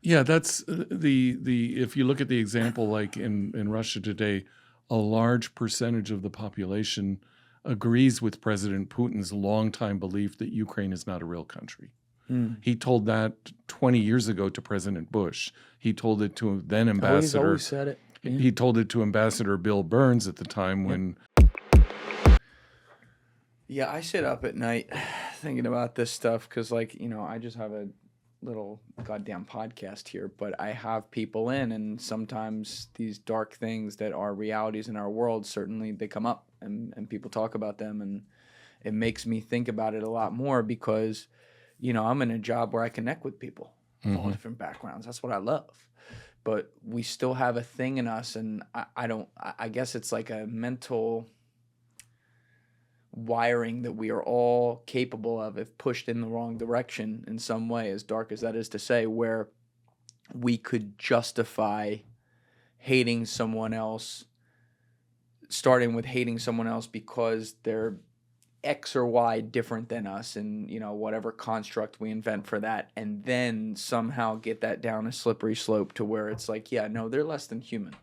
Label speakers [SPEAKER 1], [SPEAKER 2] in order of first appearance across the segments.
[SPEAKER 1] Yeah, that's the if you look at the example like in Russia today, a large percentage of the population agrees with President Putin's longtime belief that Ukraine is not a real country. He told that 20 years ago to President Bush. He told it to then
[SPEAKER 2] He's
[SPEAKER 1] Ambassador.
[SPEAKER 2] always said it. Yeah.
[SPEAKER 1] He told it to Ambassador Bill Burns at the time when.
[SPEAKER 2] Yeah, I sit up at night thinking about this stuff because, like, I just have a little goddamn podcast here, but I have people in, and sometimes these dark things that are realities in our world, certainly they come up and people talk about them, and it makes me think about it a lot more because, I'm in a job where I connect with people of all different backgrounds. That's what I love. But we still have a thing in us, and I guess it's like a mental wiring that we are all capable of if pushed in the wrong direction in some way, as dark as that is to say, where we could justify hating someone else, starting with hating someone else because they're X or Y different than us, and whatever construct we invent for that, and then somehow get that down a slippery slope to where it's like, yeah, no, they're less than human.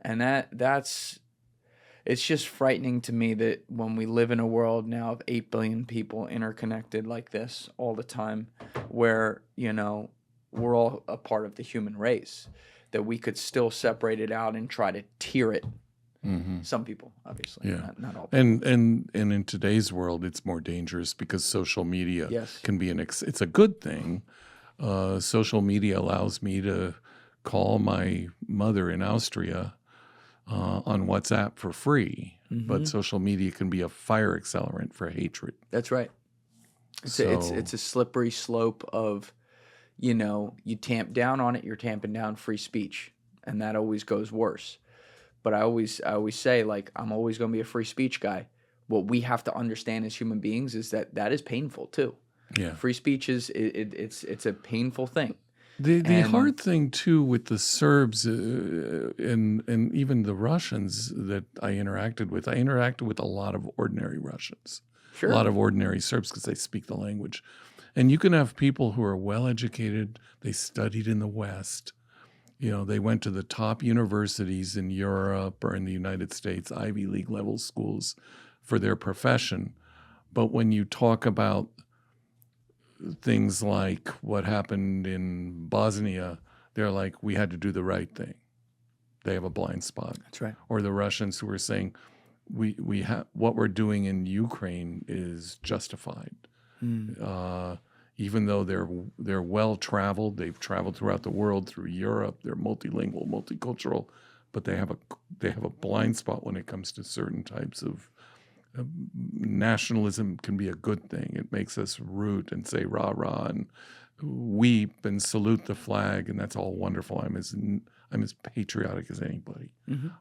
[SPEAKER 2] And that's it's just frightening to me that when we live in a world now of 8 billion people interconnected like this all the time, where, we're all a part of the human race, that we could still separate it out and try to tier it. Some people, obviously, not all people.
[SPEAKER 1] And in today's world, it's more dangerous because social media
[SPEAKER 2] Yes.
[SPEAKER 1] can be it's a good thing. Social media allows me to call my mother in Austria on WhatsApp for free, but social media can be a fire accelerant for hatred.
[SPEAKER 2] That's right. It's a slippery slope of, you tamp down on it, you're tamping down free speech, and that always goes worse. But I always say, like, I'm always going to be a free speech guy. What we have to understand as human beings is that is painful too.
[SPEAKER 1] Yeah,
[SPEAKER 2] free speech it's a painful thing.
[SPEAKER 1] The hard thing too with the Serbs and even the Russians that I interacted with a lot of ordinary Russians,
[SPEAKER 2] Sure.
[SPEAKER 1] a lot of ordinary Serbs because they speak the language. And you can have people who are well educated, they studied in the West, they went to the top universities in Europe or in the United States, Ivy League level schools for their profession. But when you talk about things like what happened in Bosnia, they're like, we had to do the right thing. They have a blind spot.
[SPEAKER 2] That's right.
[SPEAKER 1] Or the Russians who are saying, we have what we're doing in Ukraine is justified. Even though they're well traveled, they've traveled throughout the world, through Europe, they're multilingual, multicultural, but they have a blind spot when it comes to certain types of nationalism. Can be a good thing. It makes us root and say rah rah and weep and salute the flag, and that's all wonderful. I'm as patriotic as anybody,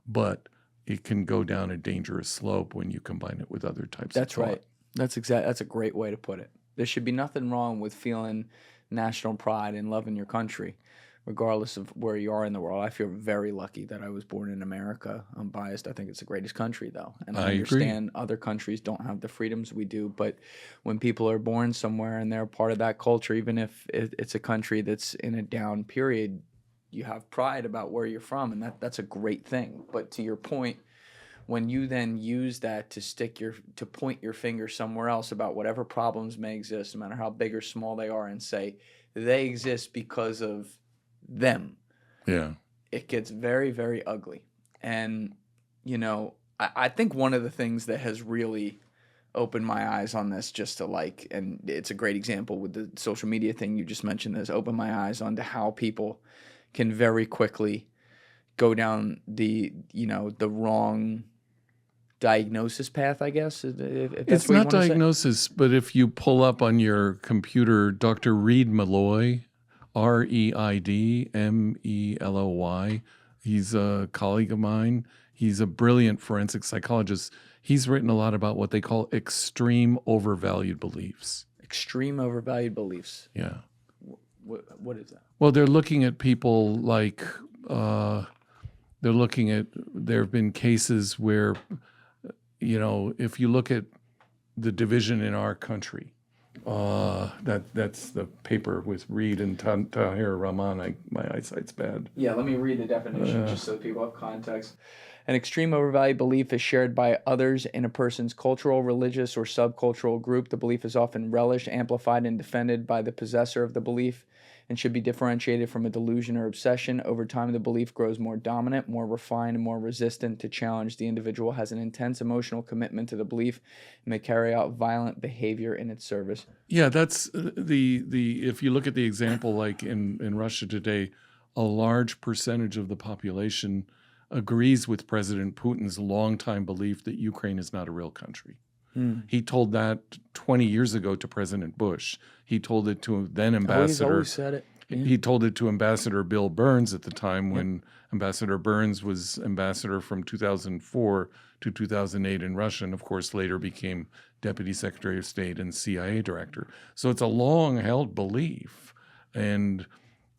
[SPEAKER 1] but it can go down a dangerous slope when you combine it with other types.
[SPEAKER 2] That's
[SPEAKER 1] of thought.
[SPEAKER 2] right. That's a great way to put it. There should be nothing wrong with feeling national pride and loving your country, regardless of where you are in the world. I feel very lucky that I was born in America. I'm biased. I think it's the greatest country, though. And I understand other countries don't have the freedoms we do. But when people are born somewhere and they're part of that culture, even if it's a country that's in a down period, you have pride about where you're from, and that's a great thing. But to your point, when you then use that to point your finger somewhere else about whatever problems may exist, no matter how big or small they are, and say they exist because of them, it gets very, very ugly. And I think one of the things that has really opened my eyes on this, just to and it's a great example with the social media thing you just mentioned, has opened my eyes onto how people can very quickly go down the wrong diagnosis path, I guess. If that's
[SPEAKER 1] It's
[SPEAKER 2] what you
[SPEAKER 1] not
[SPEAKER 2] want to
[SPEAKER 1] diagnosis, but if you pull up on your computer Dr. Reid Malloy, Reidmeloy, he's a colleague of mine. He's a brilliant forensic psychologist. He's written a lot about what they call extreme overvalued beliefs.
[SPEAKER 2] Extreme overvalued beliefs.
[SPEAKER 1] Yeah.
[SPEAKER 2] What is that?
[SPEAKER 1] Well, they're looking at people like, there have been cases where, if you look at the division in our country, That's the paper with Reed and Tahir Rahman. My eyesight's bad.
[SPEAKER 2] Yeah, let me read the definition just so people have context. An extreme overvalued belief is shared by others in a person's cultural, religious, or subcultural group. The belief is often relished, amplified, and defended by the possessor of the belief and should be differentiated from a delusion or obsession. Over time, the belief grows more dominant, more refined, and more resistant to challenge. The individual has an intense emotional commitment to the belief and may carry out violent behavior in its service.
[SPEAKER 1] Yeah, that's the if you look at the example like in Russia today, a large percentage of the population agrees with President Putin's longtime belief that Ukraine is not a real country. He told that 20 years ago to President Bush. He told it to then
[SPEAKER 2] He's
[SPEAKER 1] Ambassador.
[SPEAKER 2] always said it.
[SPEAKER 1] He told it to Ambassador Bill Burns at the time when Ambassador Burns was ambassador from 2004 to 2008 in Russia, and of course later became Deputy Secretary of State and CIA Director. So it's a long-held belief, and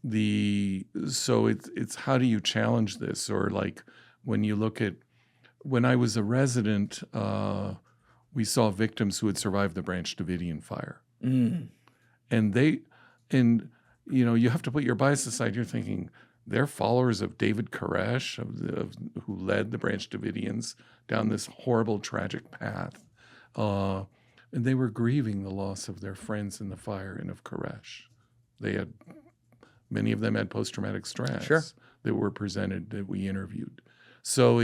[SPEAKER 1] it's how do you challenge this? Or like when you look at when I was a resident, we saw victims who had survived the Branch Davidian fire, and you have to put your bias aside. You're thinking they're followers of David Koresh, who led the Branch Davidians down this horrible, tragic path. And they were grieving the loss of their friends in the fire and of Koresh. Many of them had post-traumatic stress that were presented that we interviewed. So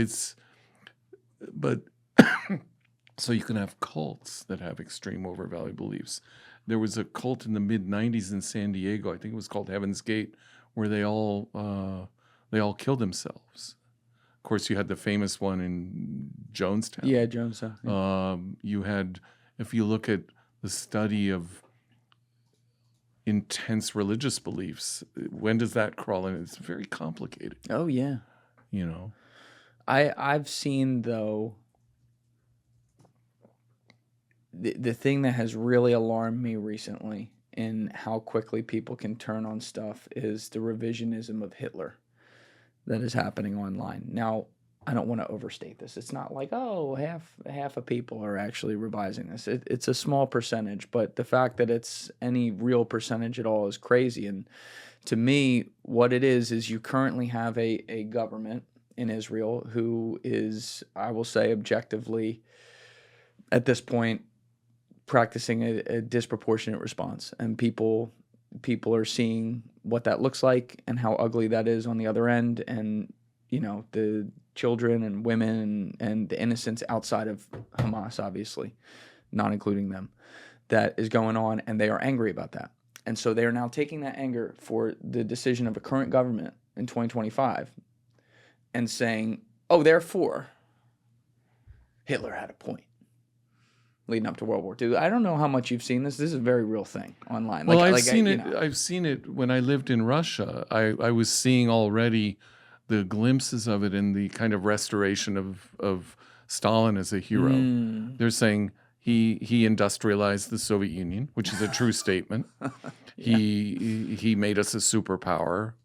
[SPEAKER 1] so you can have cults that have extreme overvalued beliefs. There was a cult in the mid-'90s in San Diego, I think it was called Heaven's Gate, where they all killed themselves. Of course, you had the famous one in Jonestown.
[SPEAKER 2] Yeah, Jonestown.
[SPEAKER 1] You had, if you look at the study of intense religious beliefs, when does that crawl in? It's very complicated.
[SPEAKER 2] Oh, yeah. I've seen, though, the thing that has really alarmed me recently in how quickly people can turn on stuff is the revisionism of Hitler that is happening online. Now, I don't want to overstate this. It's not like, half of people are actually revising this. It's a small percentage, but the fact that it's any real percentage at all is crazy. And to me, what it is you currently have a government in Israel who is, I will say objectively, at this point, practicing a disproportionate response, and people are seeing what that looks like and how ugly that is on the other end, and the children and women and the innocents outside of Hamas, obviously not including them, that is going on, and they are angry about that. And so they are now taking that anger for the decision of a current government in 2025 and saying, therefore Hitler had a point leading up to World War II. I don't know how much you've seen this. This is a very real thing online.
[SPEAKER 1] Well, I've seen it. I've seen it when I lived in Russia. I was seeing already the glimpses of it in the kind of restoration of Stalin as a hero. They're saying he industrialized the Soviet Union, which is a true statement. He made us a superpower.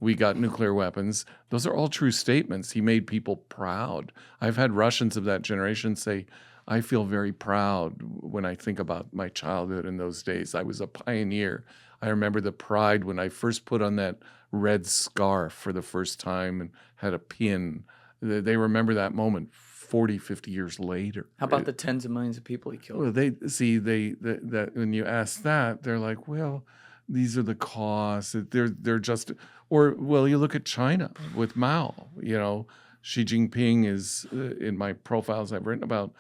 [SPEAKER 1] We got nuclear weapons. Those are all true statements. He made people proud. I've had Russians of that generation say, I feel very proud when I think about my childhood in those days. I was a pioneer. I remember the pride when I first put on that red scarf for the first time and had a pin. They remember that moment 40, 50 years later.
[SPEAKER 2] How about the tens of millions of people he killed?
[SPEAKER 1] Well, that when you ask that, they're like, well, these are the costs. They're just, or well, you look at China with Mao. Xi Jinping is in my profiles I've written about.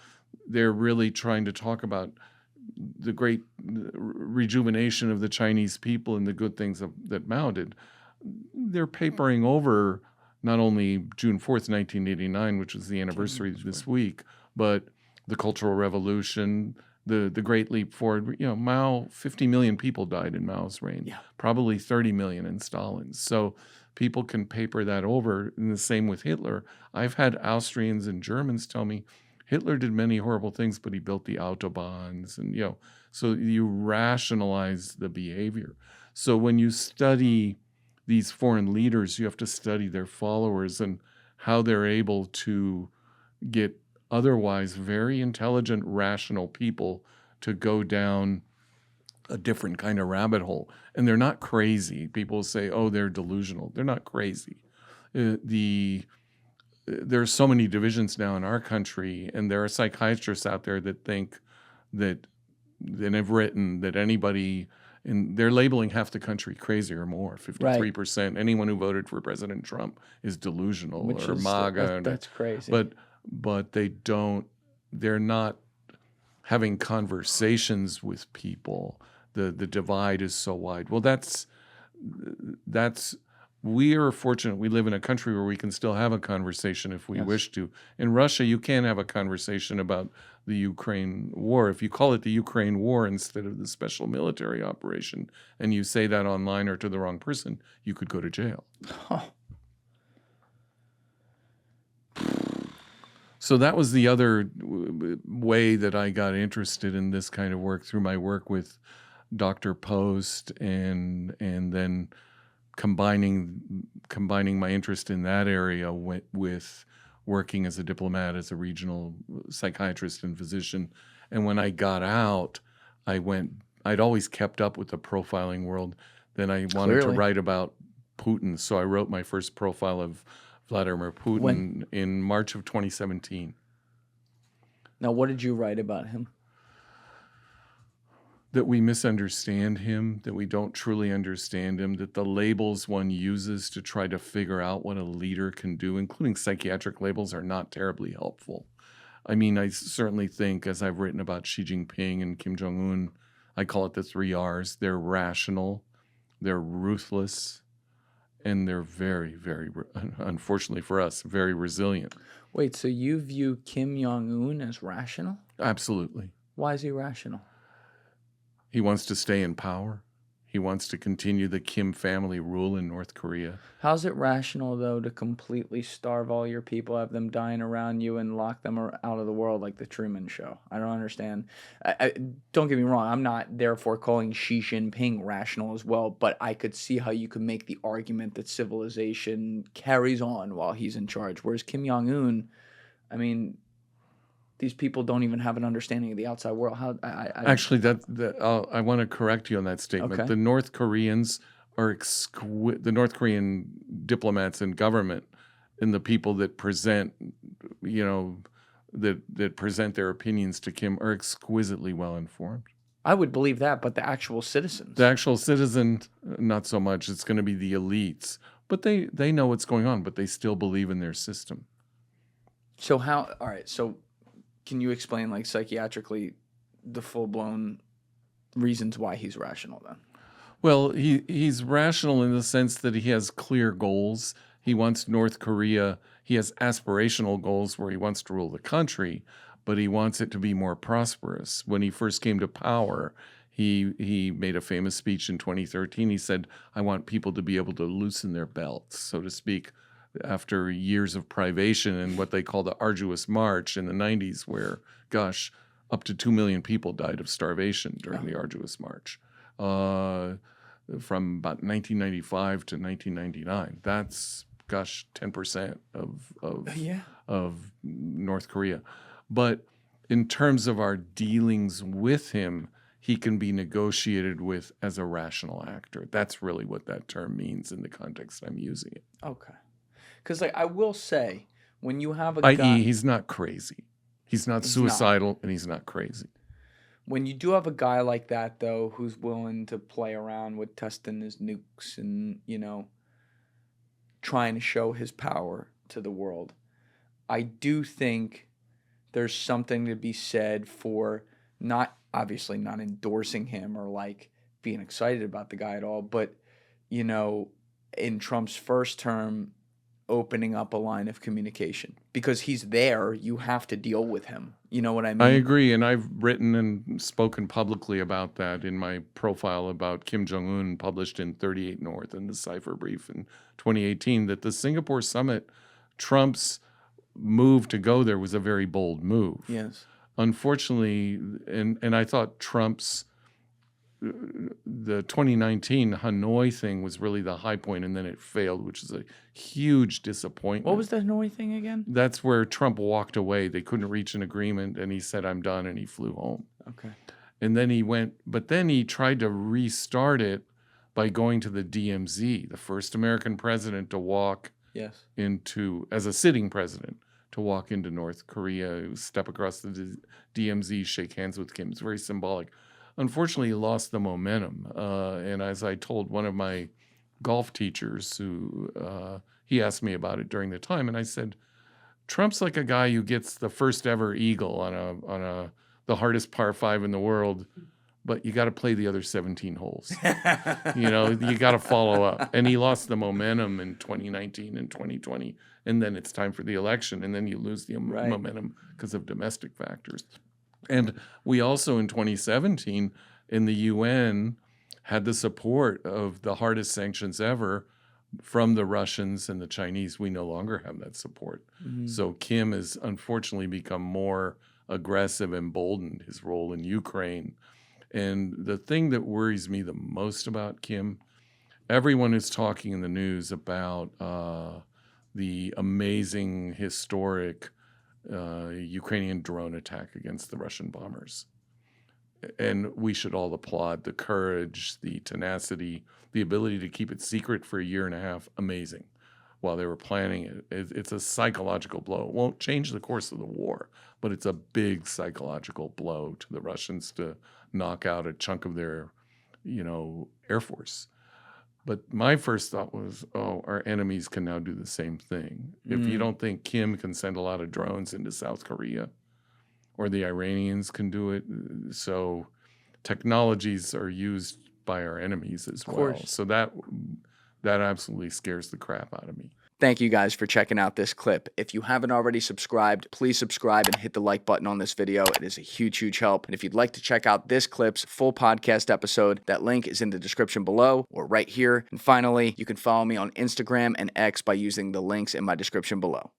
[SPEAKER 1] They're really trying to talk about the great rejuvenation of the Chinese people and the good things that Mao did. They're papering over not only June 4th, 1989, which was the anniversary this week, but the Cultural Revolution, the Great Leap Forward. Mao, 50 million people died in Mao's reign, probably 30 million in Stalin's. So people can paper that over, and the same with Hitler. I've had Austrians and Germans tell me, Hitler did many horrible things, but he built the autobahns, and so you rationalize the behavior. So when you study these foreign leaders, you have to study their followers and how they're able to get otherwise very intelligent, rational people to go down a different kind of rabbit hole. And they're not crazy. People say, oh, they're delusional. They're not crazy. There are so many divisions now in our country, and there are psychiatrists out there that think that have written that anybody, and they're labeling half the country crazy or more, 53%. Anyone who voted for President Trump is delusional or MAGA.
[SPEAKER 2] That's crazy.
[SPEAKER 1] But they're not having conversations with people. The divide is so wide. Well, we are fortunate. We live in a country where we can still have a conversation if we wish to. In Russia, you can't have a conversation about the Ukraine war. If you call it the Ukraine war instead of the special military operation, and you say that online or to the wrong person, you could go to jail.
[SPEAKER 2] Oh.
[SPEAKER 1] So that was the other way that I got interested in this kind of work, through my work with Dr. Post, and then combining my interest in that area with working as a diplomat, as a regional psychiatrist and physician. And when I got out, I'd always kept up with the profiling world. Then I wanted to write about Putin. So I wrote my first profile of Vladimir Putin in March of 2017.
[SPEAKER 2] Now, what did you write about him?
[SPEAKER 1] That we misunderstand him, that we don't truly understand him, that the labels one uses to try to figure out what a leader can do, including psychiatric labels, are not terribly helpful. I mean, I certainly think, as I've written about Xi Jinping and Kim Jong-un, I call it the 3 R's. They're rational, they're ruthless, and they're very, very, unfortunately for us, very resilient.
[SPEAKER 2] Wait, so you view Kim Jong-un as rational?
[SPEAKER 1] Absolutely.
[SPEAKER 2] Why is he rational?
[SPEAKER 1] He wants to stay in power. He wants to continue the Kim family rule in North Korea. How's
[SPEAKER 2] it rational, though, to completely starve all your people, have them dying around you, and lock them out of the world like the Truman Show? I don't understand. Don't get me wrong. I'm not therefore calling Xi Jinping rational as well, but I could see how you could make the argument that civilization carries on while he's in charge. Whereas Kim Jong-un, I mean, these people don't even have an understanding of the outside world.
[SPEAKER 1] Actually, I want to correct you on that statement.
[SPEAKER 2] Okay.
[SPEAKER 1] The North Koreans are the North Korean diplomats and government, and the people that present, that present their opinions to Kim, are exquisitely well informed.
[SPEAKER 2] I would believe that, but the actual citizens,
[SPEAKER 1] not so much. It's going to be the elites, but they know what's going on, but they still believe in their system.
[SPEAKER 2] So all right, so can you explain, like, psychiatrically, the full-blown reasons why he's rational then?
[SPEAKER 1] Well, he's rational in the sense that he has clear goals. He wants North Korea. He has aspirational goals where he wants to rule the country, but he wants it to be more prosperous. When he first came to power, he made a famous speech in 2013. He said, I want people to be able to loosen their belts, so to speak, after years of privation and what they call the arduous march in the 90s, where, gosh, up to 2 million people died of starvation during the arduous march from about 1995 to 1999. That's, gosh, 10% of North Korea. But in terms of our dealings with him, he can be negotiated with as a rational actor. That's really what that term means in the context I'm using it.
[SPEAKER 2] Okay. Because, like, I will say, when you have a
[SPEAKER 1] guy... he's not crazy. He's not suicidal, and he's not crazy.
[SPEAKER 2] When you do have a guy like that, though, who's willing to play around with testing his nukes and, trying to show his power to the world, I do think there's something to be said for obviously not endorsing him or, like, being excited about the guy at all, but, in Trump's first term, opening up a line of communication, because he's there. You have to deal with him. You know what I mean?
[SPEAKER 1] I agree. And I've written and spoken publicly about that in my profile about Kim Jong-un, published in 38 North and the Cipher Brief in 2018, that the Singapore summit, Trump's move to go there was a very bold move.
[SPEAKER 2] Yes.
[SPEAKER 1] Unfortunately, and I thought Trump's the 2019 Hanoi thing was really the high point, and then it failed, which is a huge disappointment.
[SPEAKER 2] What was the Hanoi thing again?
[SPEAKER 1] That's where Trump walked away. They couldn't reach an agreement, and he said, I'm done, and he flew home.
[SPEAKER 2] Okay.
[SPEAKER 1] And then he tried to restart it by going to the DMZ, the first American president to walk
[SPEAKER 2] Yes.
[SPEAKER 1] as a sitting president, to walk into North Korea, step across the DMZ, shake hands with Kim. It's very symbolic. Unfortunately, he lost the momentum. And as I told one of my golf teachers, he asked me about it during the time, and I said, Trump's like a guy who gets the first ever eagle on the hardest par 5 in the world, but you got to play the other 17 holes. You got to follow up. And he lost the momentum in 2019 and 2020. And then it's time for the election. And then you lose the momentum because of domestic factors. And we also, in 2017, in the UN, had the support of the hardest sanctions ever from the Russians and the Chinese. We no longer have that support. Mm-hmm. So Kim has unfortunately become more aggressive, emboldened his role in Ukraine. And the thing that worries me the most about Kim, everyone is talking in the news about the amazing, historic Ukrainian drone attack against the Russian bombers. And we should all applaud the courage, the tenacity, the ability to keep it secret for a year and a half. Amazing. While they were planning it. It's a psychological blow. It won't change the course of the war, but it's a big psychological blow to the Russians to knock out a chunk of their, Air Force. But my first thought was, our enemies can now do the same thing. If you don't think Kim can send a lot of drones into South Korea, or the Iranians can do it, so technologies are used by our enemies as well. So that absolutely scares the crap out of me.
[SPEAKER 2] Thank you guys for checking out this clip. If you haven't already subscribed, please subscribe and hit the like button on this video. It is a huge, huge help. And if you'd like to check out this clip's full podcast episode, that link is in the description below or right here. And finally, you can follow me on Instagram and X by using the links in my description below.